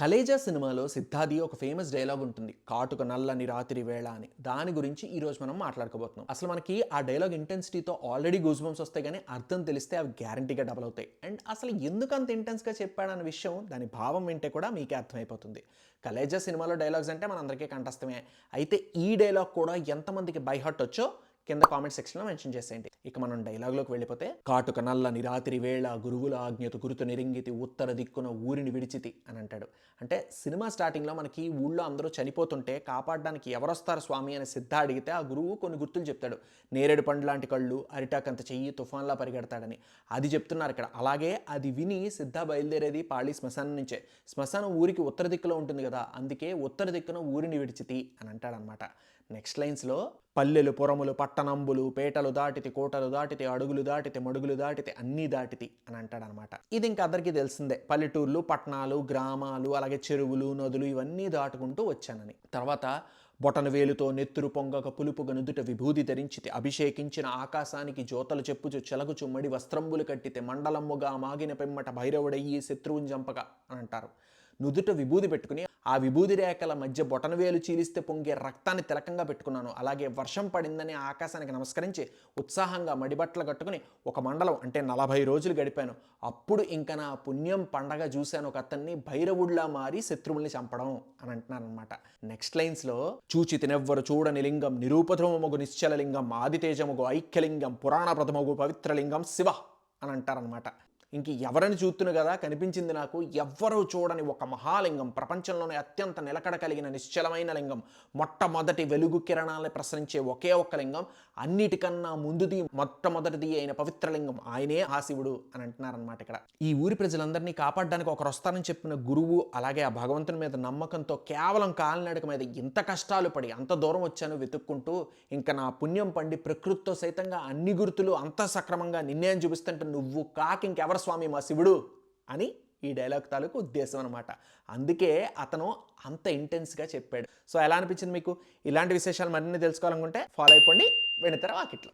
'కలేజా' సినిమాలో సిద్ధార్థి ఒక famous dialogue ఉంటుంది. 'కాటుక నల్లని రాత్రి వేళ' అని. దాని గురించి ఈరోజు మనం మాట్లాడుకోబోతున్నాం. అసలు మనకి ఆ డైలాగ్ ఇంటెన్సిటీతో ఆల్రెడీ గూస్ బంప్స్ వస్తాయి గానీ, అర్థం తెలిస్తే అవి గ్యారంటీగా డబల్ అవుతాయి. అండ్ అసలు ఎందుకు అంత ఇంటెన్స్‌గా చెప్పాడన్న విషయం దాని భావం వింటే కూడా మీకే అర్థమైపోతుంది. 'కలేజా' సినిమాలో డైలాగ్స్ అంటే మనందరికీ కంఠస్థమే. అయితే ఈ డైలాగ్ కూడా ఎంతమందికి బై హార్ట్ వచ్చో కింద కామెంట్ సెక్షన్‌లో మెన్షన్ చేసేయండి. ఇక మనం డైలాగ్‌లోకి వెళ్ళిపోతే, కాటుక నల్లని రాత్రి వేళ గురువుల ఆజ్ఞతో గురుతు నిరింగితి ఉత్తర దిక్కున ఊరిని విడిచితి అని అంటాడు. అంటే సినిమా స్టార్టింగ్‌లో మనకి ఊళ్ళో అందరూ చనిపోతుంటే కాపాడడానికి ఎవరొస్తారు స్వామి అని సిద్ధ అడిగితే ఆ గురువు కొన్ని గుర్తులు చెప్తాడు. నేరేడు పండు లాంటి కళ్ళు, అరిటాకంత చెయ్యి, తుఫాన్లా పరిగెడతాడని. అది చెప్తున్నారు ఇక్కడ. అలాగే అది విని సిద్ధ బయలుదేరేది పాళీ శ్మశానం నుంచే. శ్మశానం ఊరికి ఉత్తర దిక్కులో ఉంటుంది కదా, అందుకే ఉత్తర దిక్కున ఊరిని విడిచితి అని అంటాడనమాట. నెక్స్ట్ లైన్స్‌లో పల్లెలు పురములు పట్టణంబులు పేటలు దాటితి కోటలు దాటితి అడుగులు దాటితి మడుగులు దాటితి అన్నీ దాటితి అని అంటాడనమాట. ఇది ఇంకా అందరికీ తెలిసిందే. పల్లెటూర్లు పట్టణాలు గ్రామాలు అలాగే చెరువులు నదులు ఇవన్నీ దాటుకుంటూ వచ్చానని. తర్వాత బొటన వేలుతో నెత్తురు పొంగక పులుపుగా నుదుట విభూది ధరించితే అభిషేకించిన ఆకాశానికి జ్యోతలు చెప్పుచు చెలగుచు మడి వస్త్రంబులు కట్టితే మండలమ్ముగా మాగిన పెమ్మట భైరవుడయ్యి శత్రువుని చంపగా అని అంటారు. నుదుట విభూది పెట్టుకుని ఆ విభూది రేఖల మధ్య బొటనవేలు చీలిస్తే పొంగే రక్తాన్ని తిలకంగా పెట్టుకున్నాను. అలాగే వర్షం పడిందని ఆకాశానికి నమస్కరించి ఉత్సాహంగా మడిబట్టలు కట్టుకుని ఒక మండలం అంటే 40 రోజులు గడిపాను. అప్పుడు ఇంకా నా పుణ్యం పండగ చూశాను ఒక అతన్ని భైరవుడిలా మారి శత్రువుల్ని చంపడం అని అంటున్నాను అనమాట. నెక్స్ట్ లైన్స్లో చూచి తినెవ్వరు చూడని లింగం నిరూపధమగు నిశ్చలలింగం ఆదితేజముగు ఐక్యలింగం పురాణ ప్రథమగు పవిత్రలింగం శివ అని అంటారనమాట. ఇంక ఎవరని చూస్తును కదా కనిపించింది నాకు, ఎవ్వరూ చూడని ఒక మహాలింగం, ప్రపంచంలోనే అత్యంత నిలకడ కలిగిన నిశ్చలమైన లింగం, మొట్టమొదటి వెలుగు కిరణాలను ప్రసరించే ఒకే ఒక్క లింగం, అన్నిటికన్నా ముందుది మొట్టమొదటిది అయిన పవిత్రలింగం, ఆయనే ఆ శివుడు అని అంటున్నారనమాట ఇక్కడ. ఈ ఊరి ప్రజలందరినీ కాపాడడానికి ఒకరు వస్తారని చెప్పిన గురువు అలాగే ఆ భగవంతుని మీద నమ్మకంతో కేవలం కాలినడక మీద ఇంత కష్టాలు పడి అంత దూరం వచ్చాను వెతుక్కుంటూ, ఇంకా నా పుణ్యం పండి ప్రకృతితో సైతంగా అన్ని గుర్తులు అంత సక్రమంగా నిన్నే అని చూపిస్తుంటే నువ్వు కాక ఇంకెవరు స్వామి మా శివుడు అని ఈ డైలాగ్ తాలూకు ఉద్దేశం అనమాట. అందుకే అతను అంత ఇంటెన్స్గా చెప్పాడు. సో ఎలా అనిపించింది మీకు? ఇలాంటి విశేషాలు మరిన్ని తెలుసుకోవాలనుకుంటే ఫాలో అయిపోండి వెనితర వాకిట్లో.